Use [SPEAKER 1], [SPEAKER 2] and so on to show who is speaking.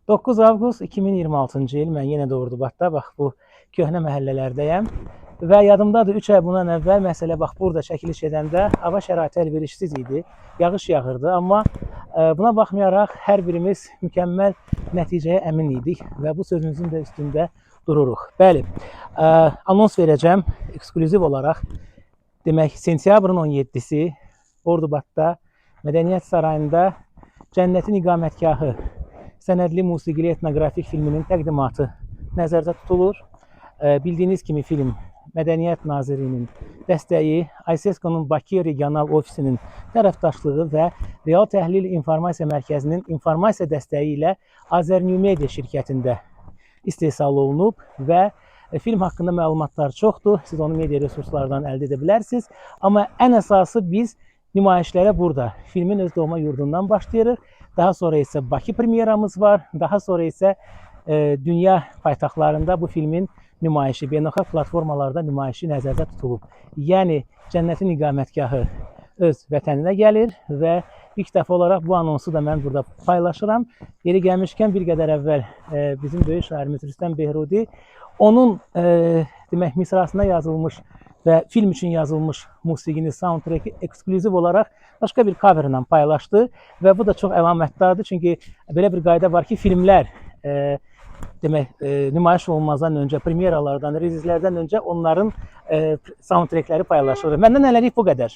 [SPEAKER 1] 9 avqust 2026-cı il mən yenə də Ordubadda, bax bu köhnə məhəllələrdəyəm və yadımdadır 3 ay bundan əvvəl məsələ bax burada çəkiliş edəndə hava şəraiti əlverişsiz idi, yağış yağırdı, amma buna baxmayaraq hər birimiz mükəmməl nəticəyə əmin idik və bu sözümüzün də üstündə dururuq. Bəli, anons verəcəm eksklüziv olaraq. Demək, sentyabrın 17-si Ordubadda Mədəniyyət Sarayında Cənnətin İqamətgahı sənədli musiqili etnoqrafik filminin təqdimatı nəzərdə tutulur. Bildiyiniz kimi film Mədəniyyət Nazirliyinin dəstəyi, ISESCO-nun Bakı Regional Ofisinin tərəfdaşlığı və Real Təhlil İnformasiya Mərkəzinin informasiya dəstəyi ilə Azərnew Media şirkətində istehsal olunub və film haqqında məlumatlar çoxdur. Siz onu media resurslardan əldə edə bilərsiniz. Amma ən əsası biz nümayişlərə burada, filmin öz doğma yurdundan başlayırıq. Daha sonra isə Bakı premyeramız var. Daha sonra isə dünya paytaxtlarında bu filmin nümayişi, beynəlxalq platformalarda nümayişi nəzərdə tutulub. Yəni, Cənnətin İqamətgahı öz vətəninə gəlir və ilk dəfə olaraq bu anonsu da mən burada paylaşıram. Yeri gəlmişkən bir qədər əvvəl bizim böyük şairimiz Rüstəm Behrudi onun demək, misrasına yazılmış və film üçün yazılmış musiqini, soundtrack'i eksklüziv olaraq başqa bir cover ilə paylaşdı və bu da çox əlamətdardır. Çünki belə bir qayda var ki, filmlər demək, nümayiş olunmazdan öncə, premyeralardan, releazlərdən öncə onların soundtrack'ləri paylaşılır. Məndən hələlik bu qədər.